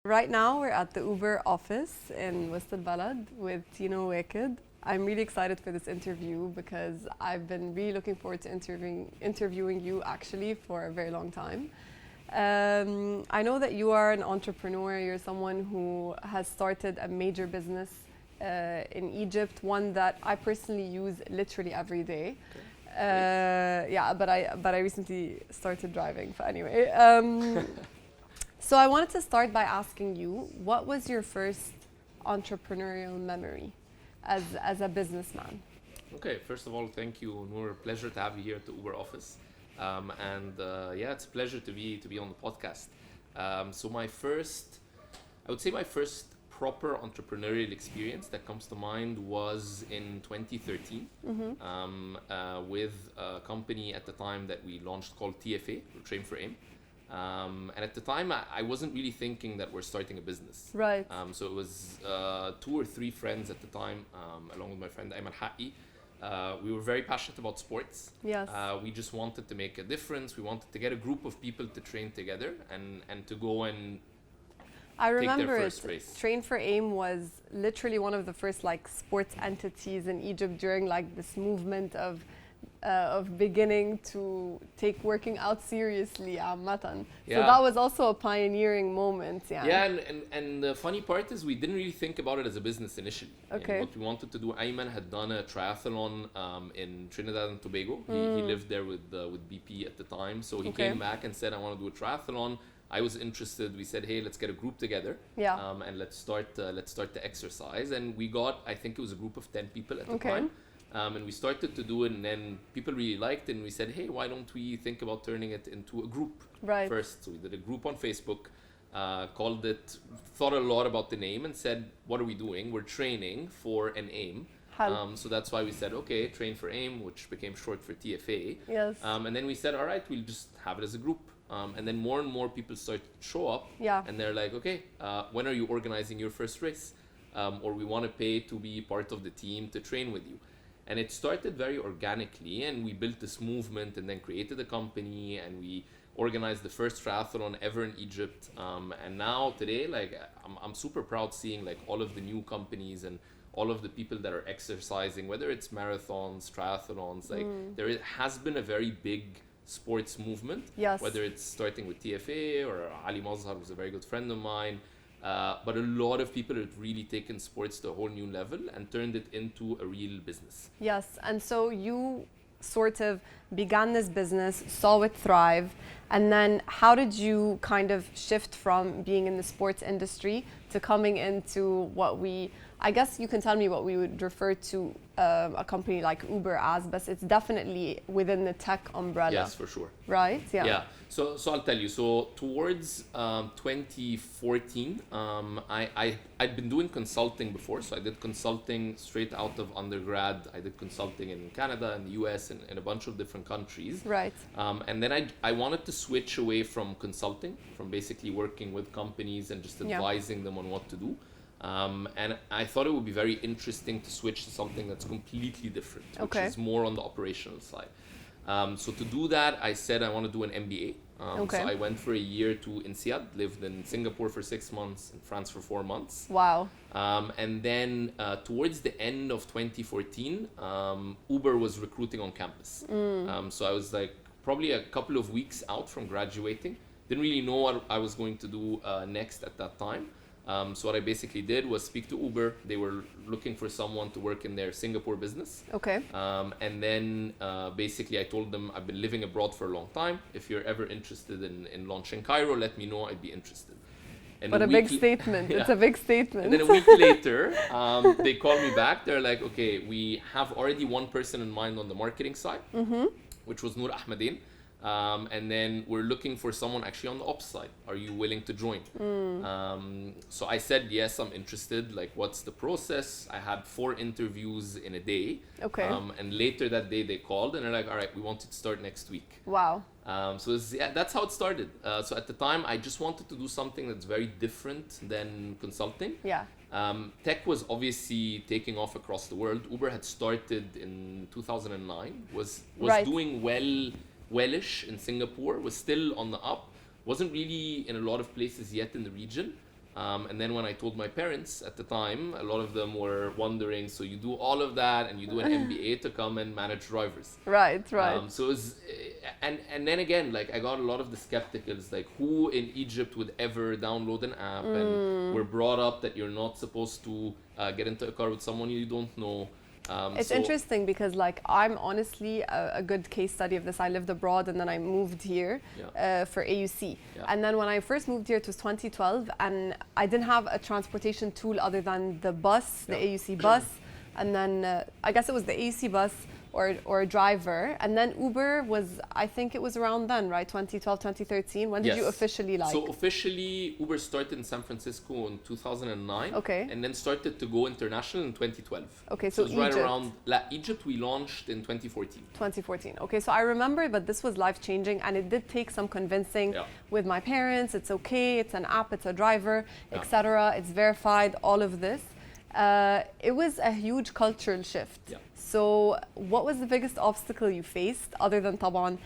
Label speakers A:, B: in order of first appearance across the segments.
A: Right now, we're at the Uber office in West Balad with Tino Waked. I'm really excited for this interview because I've been really looking forward to interviewing you actually for a very long time. I know that you are an entrepreneur. You're someone who has started a major business in Egypt, one that I personally use literally every day. Yeah, but I recently started driving. But anyway. So I wanted to start by asking you, what was your first entrepreneurial memory as a businessman?
B: Okay, first of all, thank you, Nour. Pleasure to have you here at the Uber office, yeah, it's a pleasure to be on the podcast. So I would say my first proper entrepreneurial experience that comes to mind was in 2013 with a company at the time that we launched called TFA, Train for Aim. And at the time, I wasn't really thinking that we're starting a business.
A: Right.
B: So it was 2 or 3 friends at the time, along with my friend Ayman Haqqi. We were very passionate about sports.
A: Yes.
B: We just wanted to make a difference. We wanted to get a group of people to train together and to go and
A: I
B: take
A: remember
B: their
A: it.
B: first race.
A: Train for Aim was literally one of the first like sports entities in Egypt during like this movement of beginning to take working out seriously. So that was also a pioneering moment.
B: Yeah, and the funny part is we didn't really think about it as a business initially.
A: Okay.
B: And what we wanted to do, Ayman had done a triathlon in Trinidad and Tobago. He lived there with BP at the time. So he came back and said, I want to do a triathlon. I was interested. We said, hey, let's get a group together. And let's start the exercise. And we got, I think it was a group of 10 people at the time. And we started to do it, and then people really liked it, and we said, hey, why don't we think about turning it into a group first? So we did a group on Facebook, called it, thought a lot about the name, and said, what are we doing? We're training for an aim. So that's why we said, okay, Train for Aim, which became short for TFA.
A: Yes.
B: And then we said, all right, we'll just have it as a group. And then more and more people started to show up, and they're like, okay, when are you organizing your first race? Or we want to pay to be part of the team to train with you. And it started very organically, and we built this movement and then created a company, and we organized the first triathlon ever in Egypt. And now today, like I'm super proud seeing like all of the new companies and all of the people that are exercising, whether it's marathons, triathlons, like has been a very big sports movement.
A: Yes.
B: Whether it's starting with TFA or Ali Mazhar, who's a very good friend of mine. But a lot of people have really taken sports to a whole new level and turned it into a real business.
A: Yes, and so you sort of began this business, saw it thrive, and then how did you kind of shift from being in the sports industry to coming into I guess you can tell me what we would refer to a company like Uber as, but it's definitely within the tech umbrella.
B: Yes, for sure.
A: Right? Yeah.
B: Yeah. So I'll tell you. So towards 2014, I'd been doing consulting before. So I did consulting straight out of undergrad. I did consulting in Canada and the US and in a bunch of different countries.
A: Right.
B: And then I wanted to switch away from consulting, from basically working with companies and just advising them on what to do. And I thought it would be very interesting to switch to something that's completely different, which is more on the operational side. So to do that, I said I want to do an MBA. So I went for a year to INSEAD, lived in Singapore for 6 months, in France for 4 months.
A: Wow.
B: And then towards the end of 2014, Uber was recruiting on campus. So I was like probably a couple of weeks out from graduating. Didn't really know what I was going to do next at that time. So what I basically did was speak to Uber. They were looking for someone to work in their Singapore business.
A: Okay.
B: And then basically I told them I've been living abroad for a long time. If you're ever interested in launching Cairo, let me know. I'd be interested. And
A: what a big statement. It's a big statement.
B: And then a week later, they called me back. They're like, okay, we have already one person in mind on the marketing side, which was Nour Ahmedin. And then we're looking for someone actually on the ops side. Are you willing to join? So I said, yes, I'm interested. Like, what's the process? I had 4 interviews in a day.
A: Okay.
B: And later that day they called and they're like, all right, we want you to start next week.
A: Wow.
B: So that's how it started. So at the time, I just wanted to do something that's very different than consulting.
A: Yeah.
B: Tech was obviously taking off across the world. Uber had started in 2009, was doing wellish in Singapore, was still on the up, wasn't really in a lot of places yet in the region. And then when I told my parents at the time, a lot of them were wondering, so you do all of that and you do an MBA to come and manage drivers.
A: Right.
B: So it was, and then again, like I got a lot of the skepticals, like who in Egypt would ever download an app, and we're brought up that you're not supposed to get into a car with someone you don't know.
A: It's interesting because like I'm honestly a good case study of this. I lived abroad and then I moved here for AUC. And then when I first moved here, it was 2012, and I didn't have a transportation tool other than the bus, the AUC bus, and then I guess it was the AUC bus or a driver, and then Uber was, I think it was around then, right? 2012, 2013. When did you officially like?
B: So officially, Uber started in San Francisco in 2009.
A: Okay.
B: And then started to go international in 2012.
A: Okay, so
B: it was right around Egypt. We launched in 2014.
A: 2014. Okay, so I remember, but this was life changing, and it did take some convincing with my parents. It's okay. It's an app. It's a driver, etc. It's verified. All of this. It was a huge cultural shift. So what was the biggest obstacle you faced, other than طبعا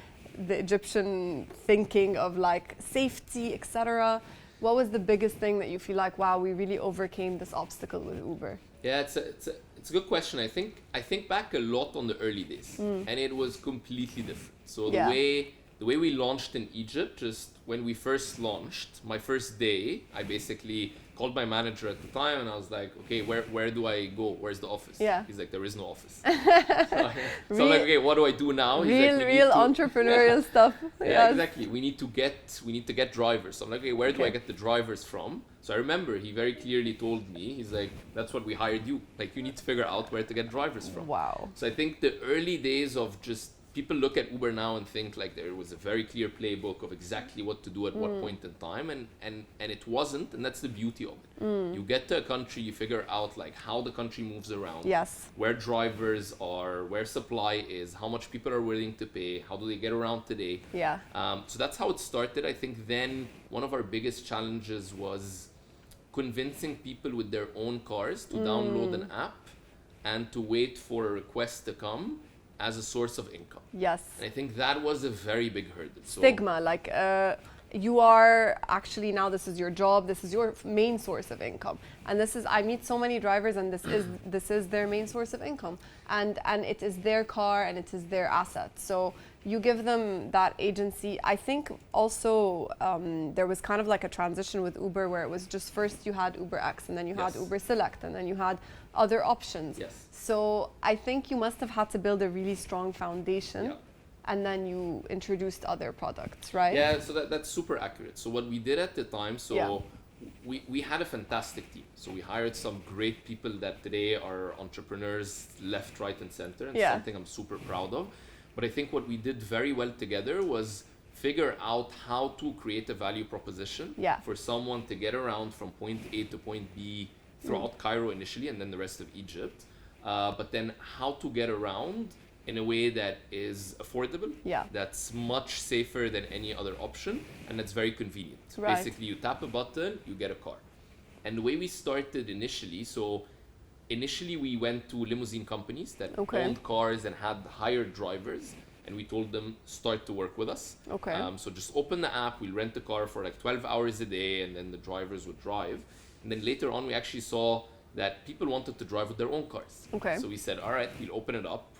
A: the Egyptian thinking of like safety, etc.? What was the biggest thing that you feel like, wow, we really overcame this obstacle with Uber?
B: Yeah, it's a good question. I think back a lot on the early days, and it was completely different. So the way we launched in Egypt, just when we first launched, my first day, I basically called my manager at the time and I was like, okay, where do I go? Where's the office? He's like, there is no office. So I'm like, okay, what do I do now? He's
A: real entrepreneurial stuff.
B: Yeah, exactly. We need to get drivers. So I'm like, okay, where do I get the drivers from? So I remember he very clearly told me, he's like, that's what we hired you. Like, you need to figure out where to get drivers from.
A: Wow.
B: So I think the early days of just people look at Uber now and think like there was a very clear playbook of exactly what to do at what point in time, and it wasn't, and that's the beauty of it. You get to a country, you figure out like how the country moves around, where drivers are, where supply is, how much people are willing to pay, how do they get around today. So that's how it started. I think then one of our biggest challenges was convincing people with their own cars to download an app and to wait for a request to come as a source of income. And I think that was a very big hurdle. So
A: stigma, like you are actually now, this is your job, this is your main source of income, and this is, I meet so many drivers, and this is their main source of income, and it is their car and it is their asset. So you give them that agency. I think also there was kind of like a transition with Uber where it was just first you had Uber X, and then you had Uber Select, and then you had other options. So I think you must have had to build a really strong foundation, and then you introduced other products, right?
B: Yeah, so that's super accurate. So what we did at the time, we had a fantastic team. So we hired some great people that today are entrepreneurs left, right, and center, and something I'm super proud of. But I think what we did very well together was figure out how to create a value proposition for someone to get around from point A to point B throughout Cairo initially, and then the rest of Egypt. But then how to get around in a way that is affordable, that's much safer than any other option, and that's very convenient. Basically, you tap a button, you get a car. And the way we started initially we went to limousine companies that owned cars and had hired drivers, and we told them, start to work with us. So just open the app, we'll rent the car for like 12 hours a day, and then the drivers would drive. And then later on, we actually saw that people wanted to drive with their own cars. So we said, all right, we'll open it up.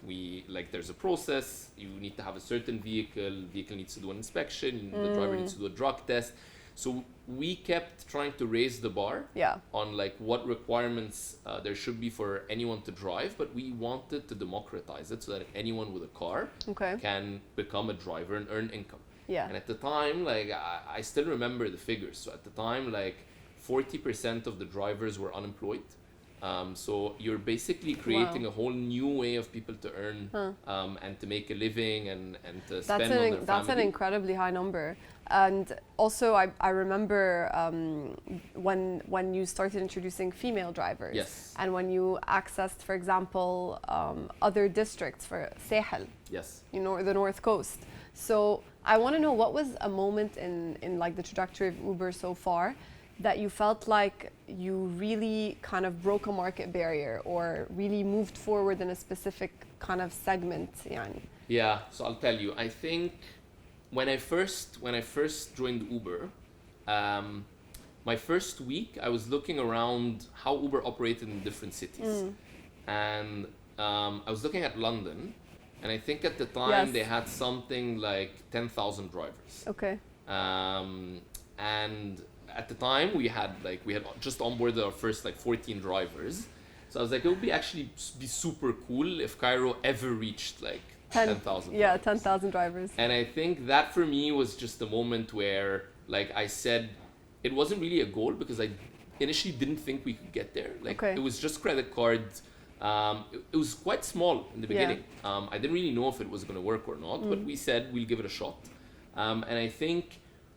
B: There's a process. You need to have a certain vehicle. The vehicle needs to do an inspection. The driver needs to do a drug test. So we kept trying to raise the bar on like what requirements there should be for anyone to drive, but we wanted to democratize it so that anyone with a car can become a driver and earn income. And at the time, like I still remember the figures. So at the time, like 40% of the drivers were unemployed. So you're basically creating a whole new way of people to earn and to make a living and to spend on their family.
A: That's an incredibly high number. And also I remember when you started introducing female drivers, and when you accessed, for example, other districts for Sahel, you know, the North Coast. So I want to know, what was a moment in like the trajectory of Uber so far that you felt like you really kind of broke a market barrier or really moved forward in a specific kind of segment?
B: So I'll tell you, I think when I first joined Uber, my first week, I was looking around how Uber operated in different cities. And I was looking at London, and I think at the time they had something like 10,000 drivers.
A: Okay.
B: And at the time we had just onboarded our first 14 drivers. So I was like, it would actually be super cool if Cairo ever reached 10,000.
A: Yeah, 10,000 drivers.
B: And I think that for me was just a moment where I said, it wasn't really a goal because I initially didn't think we could get there. It was just credit cards. It was quite small in the beginning. I didn't really know if it was going to work or not, but we said we'll give it a shot. And I think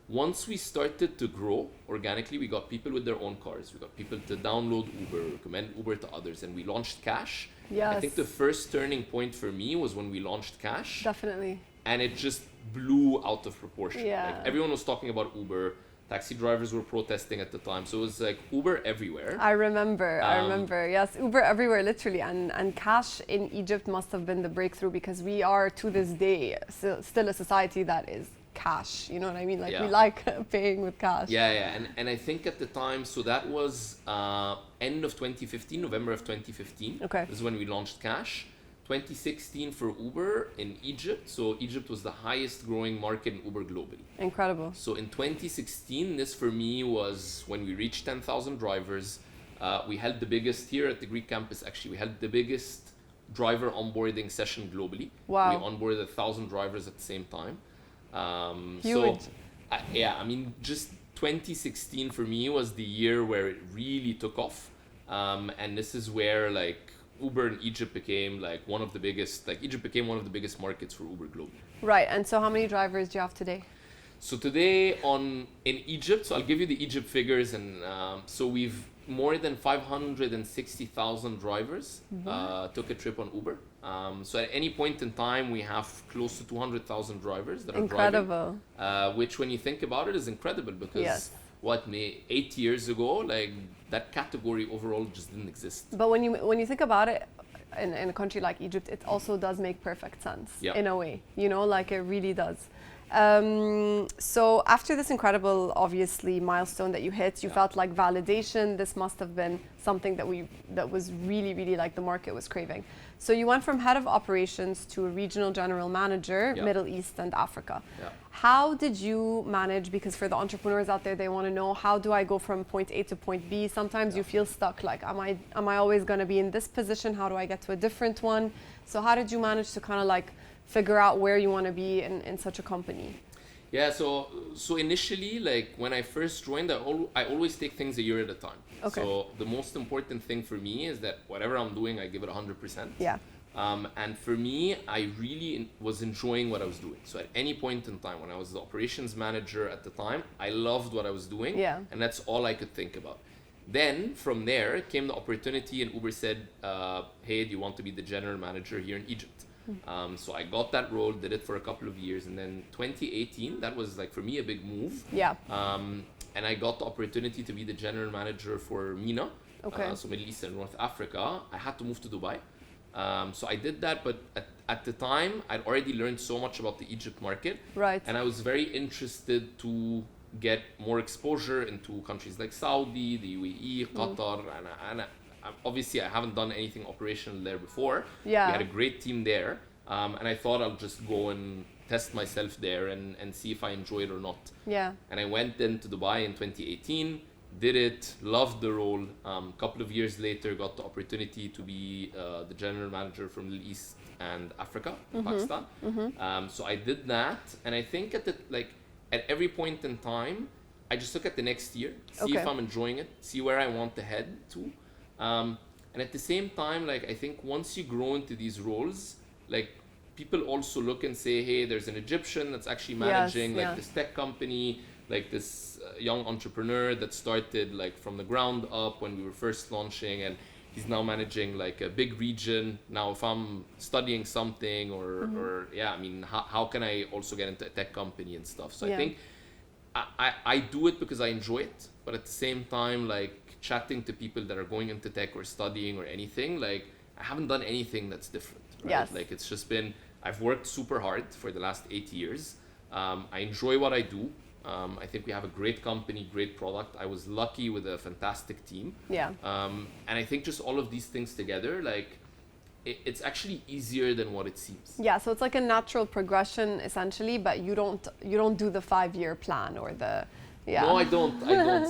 B: once we started to grow organically, we got people with their own cars. We got people to download Uber, recommend Uber to others, and we launched Cash.
A: Yes.
B: I think the first turning point for me was when we launched Cash.
A: Definitely.
B: And it just blew out of proportion.
A: Yeah.
B: Everyone was talking about Uber. Taxi drivers were protesting at the time. So it was Uber everywhere.
A: I remember. Yes, Uber everywhere, literally. And Cash in Egypt must have been the breakthrough because we are, to this day, still a society that is cash. You know what I mean? We like paying with cash.
B: Yeah. And I think at the time, so that was end of 2015, November of 2015.
A: Okay.
B: This is when we launched Cash. 2016 for Uber in Egypt. So Egypt was the highest growing market in Uber globally.
A: Incredible.
B: So in 2016, this for me was when we reached 10,000 drivers. We held the biggest here at the Greek campus. Actually, we held the biggest driver onboarding session globally.
A: Wow.
B: We onboarded 1,000 drivers at the same time.
A: Huge.
B: Just 2016 for me was the year where it really took off. And this is where Uber in Egypt became one of the biggest, Egypt became one of the biggest markets for Uber globally.
A: Right, and so how many drivers do you have today?
B: So today in Egypt, so I'll give you the Egypt figures, and so we've more than 560,000 drivers took a trip on Uber. So at any point in time, we have close to 200,000 drivers that are
A: incredible.
B: Driving, which when you think about it is incredible because 8 years ago, that category overall just didn't exist.
A: But when you think about it, in a country like Egypt, it also does make perfect sense in a way. It really does. So after this incredible, obviously, milestone that you hit, you felt like validation. This must have been something that was really, really the market was craving. So you went from head of operations to a regional general manager, Middle East and Africa. How did you manage? Because for the entrepreneurs out there, they want to know, how do I go from point A to point B? Sometimes you feel stuck. Am I always going to be in this position? How do I get to a different one? So how did you manage to kind of figure out where you want to be in such a company?
B: Yeah, so initially, when I first joined, I always take things a year at a time.
A: Okay.
B: So the most important thing for me is that whatever I'm doing, I give it 100%.
A: Yeah.
B: And for me, I really was enjoying what I was doing. So at any point in time, when I was the operations manager at the time, I loved what I was doing.
A: Yeah.
B: And that's all I could think about. Then from there came the opportunity, and Uber said, hey, do you want to be the general manager here in Egypt? So I got that role, did it for a couple of years, and then 2018, that was for me a big move.
A: Yeah.
B: And I got the opportunity to be the general manager for MENA, so Middle East and North Africa. I had to move to Dubai. So I did that, but at the time, I'd already learned so much about the Egypt market.
A: Right.
B: And I was very interested to get more exposure into countries like Saudi, the UAE, Qatar, and obviously I haven't done anything operational there before.
A: Yeah.
B: We had a great team there, and I thought I'll just go and test myself there and see if I enjoy it or not.
A: Yeah.
B: And I went then to Dubai in 2018, did it, loved the role. A couple of years later, got the opportunity to be the general manager for Middle East and Africa, Pakistan. So I did that, and I think at every point in time, I just look at the next year, see if I'm enjoying it, see where I want to head to. And at the same time, I think once you grow into these roles, people also look and say, hey, there's an Egyptian that's actually managing this tech company, this young entrepreneur that started from the ground up when we were first launching, and he's now managing a big region. Now, if I'm studying something or how can I also get into a tech company and stuff? So I think I do it because I enjoy it, but at the same time, chatting to people that are going into tech or studying or anything, I haven't done anything that's different, right?
A: Yes.
B: It's just been, I've worked super hard for the last 8 years. I enjoy what I do. I think we have a great company, great product. I was lucky with a fantastic team.
A: Yeah.
B: And I think just all of these things together, like, it's actually easier than what it seems.
A: Yeah, so it's like a natural progression essentially, but you don't do the 5-year plan or the
B: No, I don't.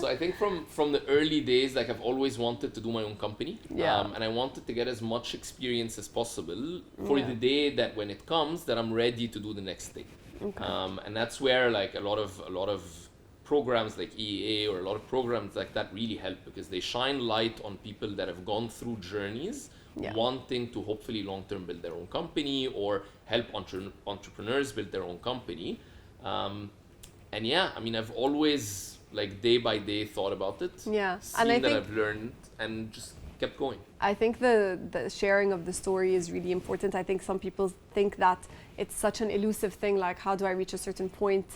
B: So I think from the early days, like, I've always wanted to do my own company.
A: Yeah.
B: And I wanted to get as much experience as possible for the day that when it comes, that I'm ready to do the next thing.
A: Okay.
B: And that's where, like, a lot of programs like EEA or a lot of programs like that really help, because they shine light on people that have gone through journeys wanting to hopefully long-term build their own company or help entrepreneurs build their own company. And yeah, I mean, I've always, like, day by day thought about it.
A: Yeah.
B: Seen
A: And I
B: that
A: think
B: I've learned and just kept going.
A: I think the sharing of the story is really important. I think some people think that it's such an elusive thing, like, how do I reach a certain point?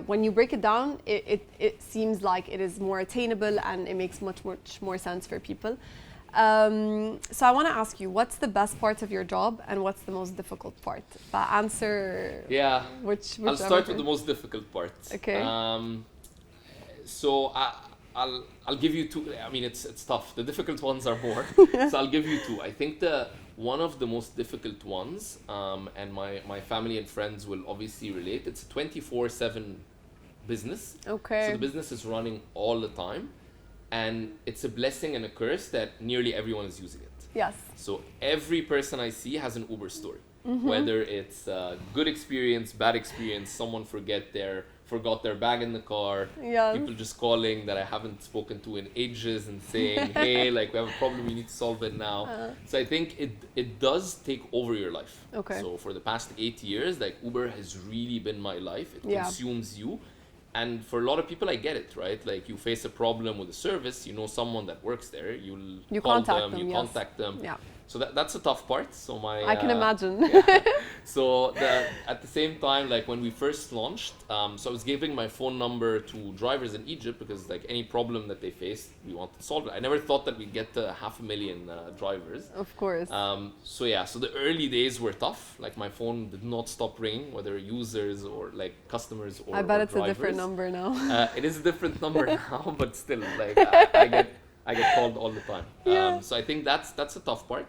A: When you break it down, it seems like it is more attainable and it makes much more sense for people. So I want to ask you, what's the best part of your job and what's the most difficult part? But answer.
B: Yeah. I'll start with the most difficult part.
A: Okay.
B: So I'll give you two. I mean, it's tough. The difficult ones are more. So I'll give you two. I think one of the most difficult ones, and my family and friends will obviously relate. It's a 24/7 business.
A: Okay.
B: So the business is running all the time. And it's a blessing and a curse that nearly everyone is using it.
A: Yes.
B: So every person I see has an Uber story. Whether it's a good experience, bad experience, someone forgot their bag in the car,
A: Yes.
B: people just calling that I haven't spoken to in ages and saying, hey, like, we have a problem, we need to solve it now. So I think it does take over your life.
A: Okay.
B: So for the past 8 years, like, Uber has really been my life. It consumes you. And for a lot of people, I get it, right? Like, you face a problem with a service, you know someone that works there, you call them, you contact them.
A: Yeah.
B: So that's a tough part. So
A: I can imagine.
B: So at the same time, like, when we first launched, so I was giving my phone number to drivers in Egypt because, like, any problem that they faced, we wanted to solve it. I never thought that we'd get to 500,000 drivers.
A: Of course.
B: So the early days were tough. Like, my phone did not stop ringing, whether users or, like, customers or
A: I bet
B: or
A: it's
B: drivers.
A: a different number now.
B: It is a different number now, but still, like, I get called all the time.
A: Yeah.
B: So I think that's a tough part.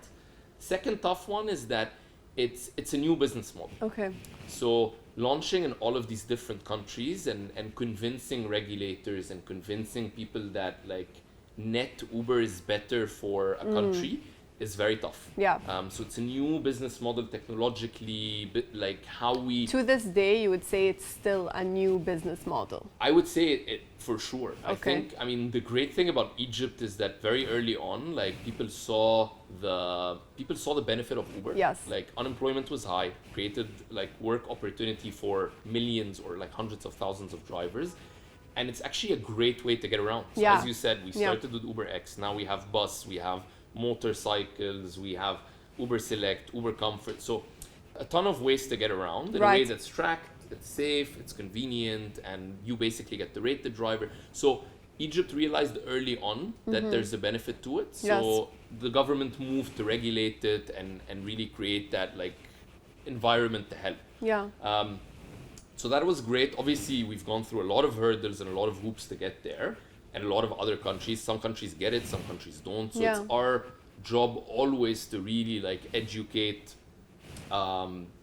B: Second tough one is that it's a new business model.
A: Okay.
B: So launching in all of these different countries and convincing regulators and convincing people that, like, net Uber is better for a country is very tough.
A: Yeah.
B: So it's a new business model technologically, like, how we...
A: To this day, you would say it's still a new business model.
B: I would say it for sure.
A: Okay.
B: I mean, the great thing about Egypt is that very early on, like, people saw the benefit of Uber.
A: Yes.
B: Like, unemployment was high, created, like, work opportunity for millions or, like, hundreds of thousands of drivers. And it's actually a great way to get around. So as you said, we started with Uber X. Now we have bus, we have motorcycles, we have Uber Select, Uber Comfort. So a ton of ways to get around in a way that's tracked, it's safe, it's convenient, and you basically get to rate the driver. So Egypt realized early on that there's a benefit to it. So the government moved to regulate it and really create that, like, environment to help.
A: Yeah.
B: So that was great. Obviously, we've gone through a lot of hurdles and a lot of hoops to get there. And a lot of other countries, some countries get it, some countries don't. So it's our job always to really, like, educate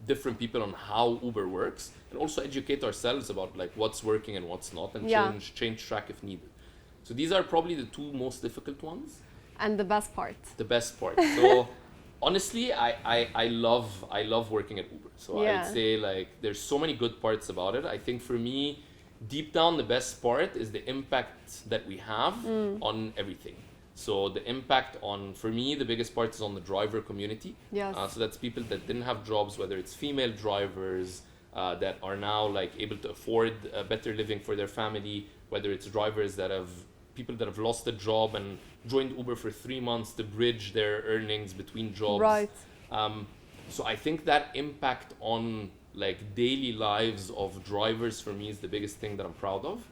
B: different people on how Uber works, and also educate ourselves about, like, what's working and what's not, and change track if needed. So these are probably the two most difficult ones.
A: And the best part.
B: The best part. So honestly, I love working at Uber. So I'd say, like, there's so many good parts about it. I think for me, deep down, the best part is the impact that we have on everything. So the impact on, for me, the biggest part is on the driver community.
A: Yes.
B: So that's people that didn't have jobs, whether it's female drivers that are now, like, able to afford a better living for their family, whether it's drivers people that have lost a job and joined Uber for 3 months to bridge their earnings between jobs.
A: Right.
B: So I think that impact on, like, daily lives of drivers for me is the biggest thing that I'm proud of.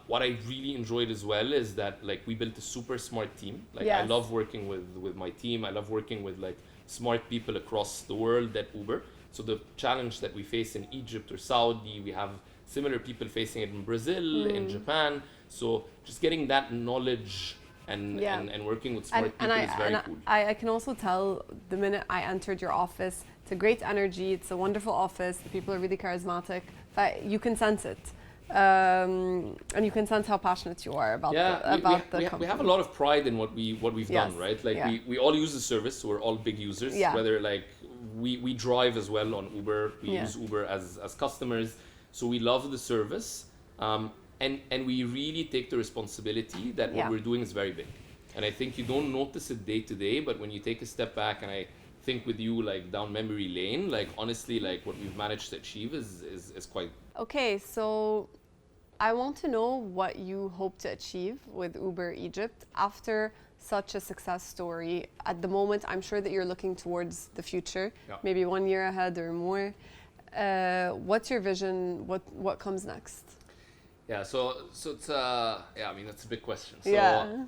B: What I really enjoyed as well is that, like, we built a super smart team. Like, I love working with my team. I love working with, like, smart people across the world at Uber. So the challenge that we face in Egypt or Saudi, we have similar people facing it in Brazil, in Japan. So just getting that knowledge and working with smart people is very cool.
A: I can also tell the minute I entered your office, it's a great energy, it's a wonderful office, the people are really charismatic, but you can sense it. And you can sense how passionate you are about the company.
B: We have a lot of pride in what we've done, right? Like we all use the service, so we're all big users. Whether like we drive as well on Uber, we use Uber as customers, so we love the service. And we really take the responsibility that what we're doing is very big. And I think you don't notice it day to day, but when you take a step back and I think with you like down memory lane, like honestly, like what we've managed to achieve is quite.
A: Okay, so I want to know what you hope to achieve with Uber Egypt after such a success story. At the moment, I'm sure that you're looking towards the future, maybe 1 year ahead or more. What's your vision? What comes next?
B: Yeah, so it's I mean that's a big question. So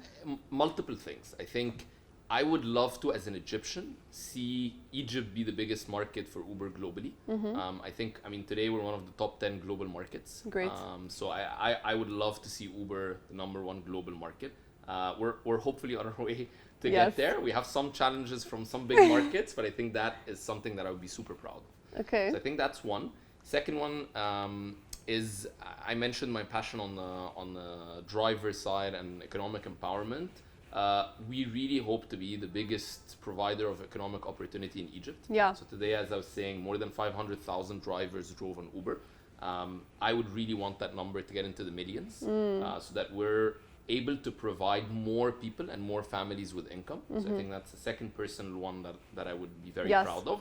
B: multiple things. I think I would love to, as an Egyptian, see Egypt be the biggest market for Uber globally. I mean today we're one of the top 10 global markets.
A: Great.
B: So I would love to see Uber the #1 global market. We're hopefully on our way to get there. We have some challenges from some big markets, but I think that is something that I would be super proud of.
A: Okay.
B: So I think that's one. Second one is I mentioned my passion on the driver side and economic empowerment. We really hope to be the biggest provider of economic opportunity in Egypt.
A: Yeah.
B: So today, as I was saying, more than 500,000 drivers drove on Uber. I would really want that number to get into the millions, so that we're able to provide more people and more families with income. So I think that's the second personal one that I would be very proud of.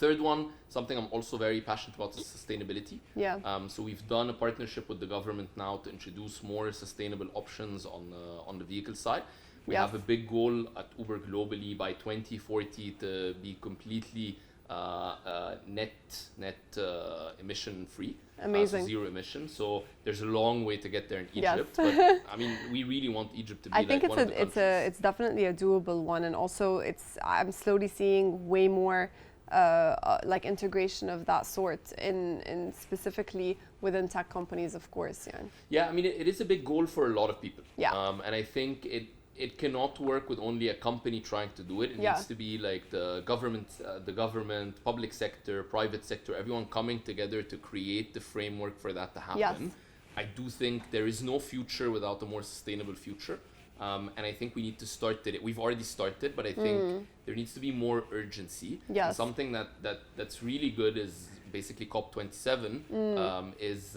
B: Third one, something I'm also very passionate about, is sustainability.
A: Yeah.
B: So we've done a partnership with the government now to introduce more sustainable options on the vehicle side. We have a big goal at Uber globally by 2040 to be completely net emission free.
A: Amazing.
B: So zero emission. So there's a long way to get there in Egypt. But I mean, we really want Egypt to be one of the countries.
A: It's definitely a doable one, and also I'm slowly seeing way more like integration of that sort in specifically within tech companies, of course.
B: Yeah, I mean it is a big goal for a lot of people.
A: Yeah.
B: And I think it cannot work with only a company trying to do it. It needs to be like the government, public sector, private sector, everyone coming together to create the framework for that to happen.
A: Yes.
B: I do think there is no future without a more sustainable future. And I think we need to start it. We've already started, but I think there needs to be more urgency.
A: Yes.
B: And something that's really good is basically COP27 is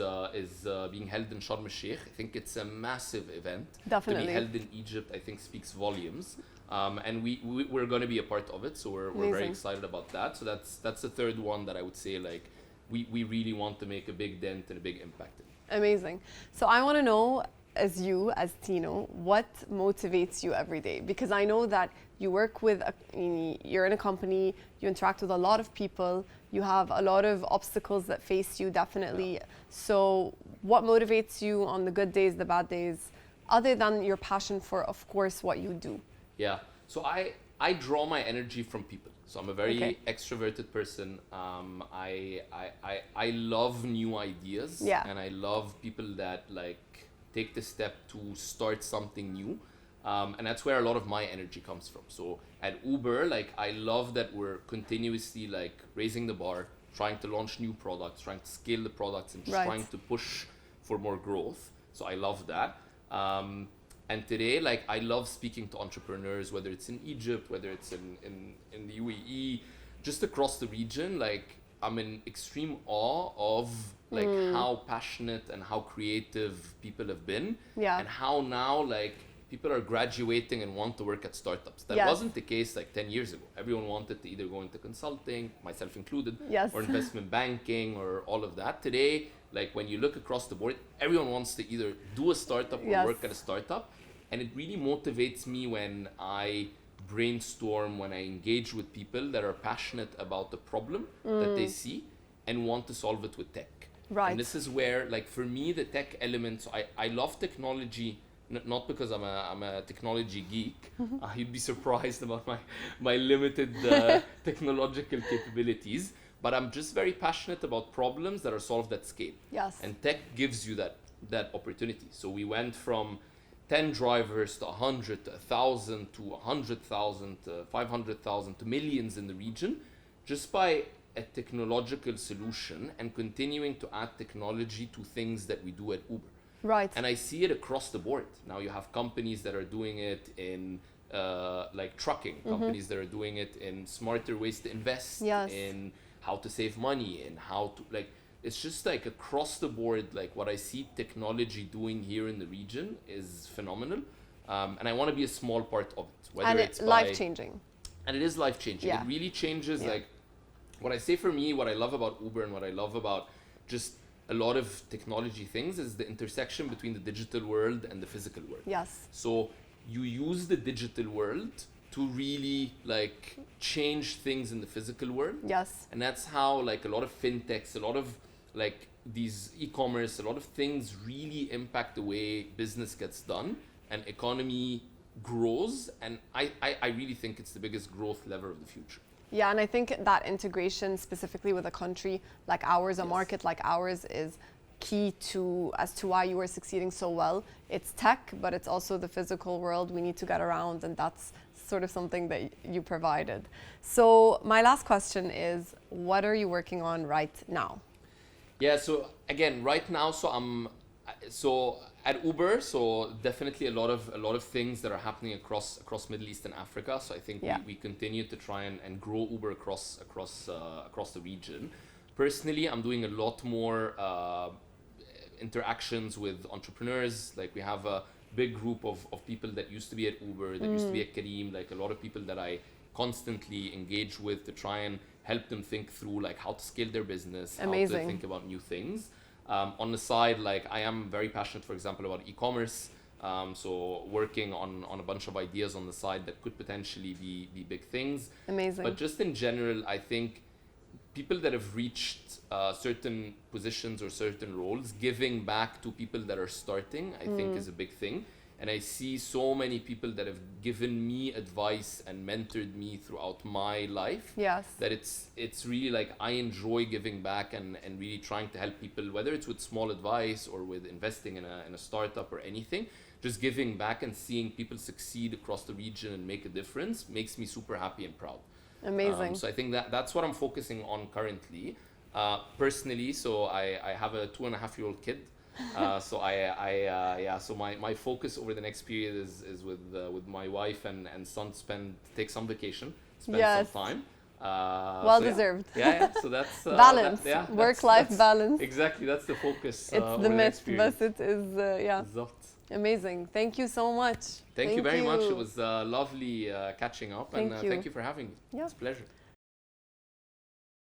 B: being held in Sharm el-Sheikh. I think it's a massive event.
A: Definitely.
B: To be held in Egypt, I think speaks volumes. And we're going to be a part of it, so we're very excited about that. So that's the third one that I would say like we really want to make a big dent and a big impact in.
A: Amazing. So I want to know, as Tino, what motivates you every day? Because I know that you work with, you're in a company, you interact with a lot of people, you have a lot of obstacles that face you, definitely. Yeah. So what motivates you on the good days, the bad days, other than your passion for, of course, what you do?
B: Yeah. So I draw my energy from people. So I'm a very extroverted person. I love new ideas.
A: Yeah.
B: And I love people that like take the step to start something new. And that's where a lot of my energy comes from. So at Uber, like I love that we're continuously like raising the bar, trying to launch new products, trying to scale the products, and just trying to push for more growth. So I love that. And today, like I love speaking to entrepreneurs, whether it's in Egypt, whether it's in the UAE, just across the region. Like I'm in extreme awe of like how passionate and how creative people have been, and how now like people are graduating and want to work at startups. That wasn't the case like 10 years ago. Everyone wanted to either go into consulting, myself included, or investment banking or all of that. Today, like when you look across the board, everyone wants to either do a startup or work at a startup. And it really motivates me when I brainstorm, when I engage with people that are passionate about the problem that they see and want to solve it with tech.
A: Right.
B: And this is where, like for me, the tech elements, I love technology, not because I'm a technology geek. You'd be surprised about my limited technological capabilities. but I'm just very passionate about problems that are solved at scale.
A: Yes.
B: And tech gives you that opportunity. So we went from 10 drivers to 100 to 1,000 to 100,000 to 500,000 to millions in the region, just by a technological solution and continuing to add technology to things that we do at Uber.
A: Right.
B: And I see it across the board. Now you have companies that are doing it in like trucking, companies that are doing it in smarter ways to invest, in how to save money, and how to like, it's just like across the board, like what I see technology doing here in the region is phenomenal. And I want to be a small part of it. Whether
A: and
B: it's
A: life-changing.
B: And it is life-changing. It really changes like, what I say for me, what I love about Uber and what I love about just a lot of technology things is the intersection between the digital world and the physical world.
A: Yes.
B: So you use the digital world to really like change things in the physical world.
A: Yes.
B: And that's how like a lot of fintechs, a lot of like these e-commerce, a lot of things really impact the way business gets done and economy grows. And I really think it's the biggest growth lever of the future.
A: Yeah, and I think that integration specifically with a country like ours, a market like ours, is key as to why you are succeeding so well. It's tech, but it's also the physical world we need to get around, and that's sort of something that you provided. So my last question is, what are you working on right now?
B: Yeah, so again, right now, so at Uber, so definitely a lot of things that are happening across Middle East and Africa. So I think we continue to try and grow Uber across the region. Personally, I'm doing a lot more interactions with entrepreneurs. Like we have a big group of people that used to be at Uber, that used to be at Careem, like a lot of people that I constantly engage with to try and help them think through like how to scale their business, how to think about new things. On the side, like I am very passionate, for example, about e-commerce. So working on a bunch of ideas on the side that could potentially be big things.
A: Amazing.
B: But just in general, I think people that have reached certain positions or certain roles, giving back to people that are starting, I think is a big thing. And I see so many people that have given me advice and mentored me throughout my life.
A: Yes.
B: That it's really like I enjoy giving back and really trying to help people, whether it's with small advice or with investing in a startup or anything. Just giving back and seeing people succeed across the region and make a difference makes me super happy and proud.
A: Amazing.
B: So I think that's what I'm focusing on currently. Personally, so I have a 2.5-year-old kid. So so my focus over the next period is with my wife and son, take some vacation, spend some time.
A: Well deserved.
B: So that's
A: balance, work-life balance.
B: Exactly, that's the focus.
A: It's the myth, but it is amazing. Thank you so much.
B: Thank you very much. It was lovely catching up, and thank you for having me. It's a pleasure.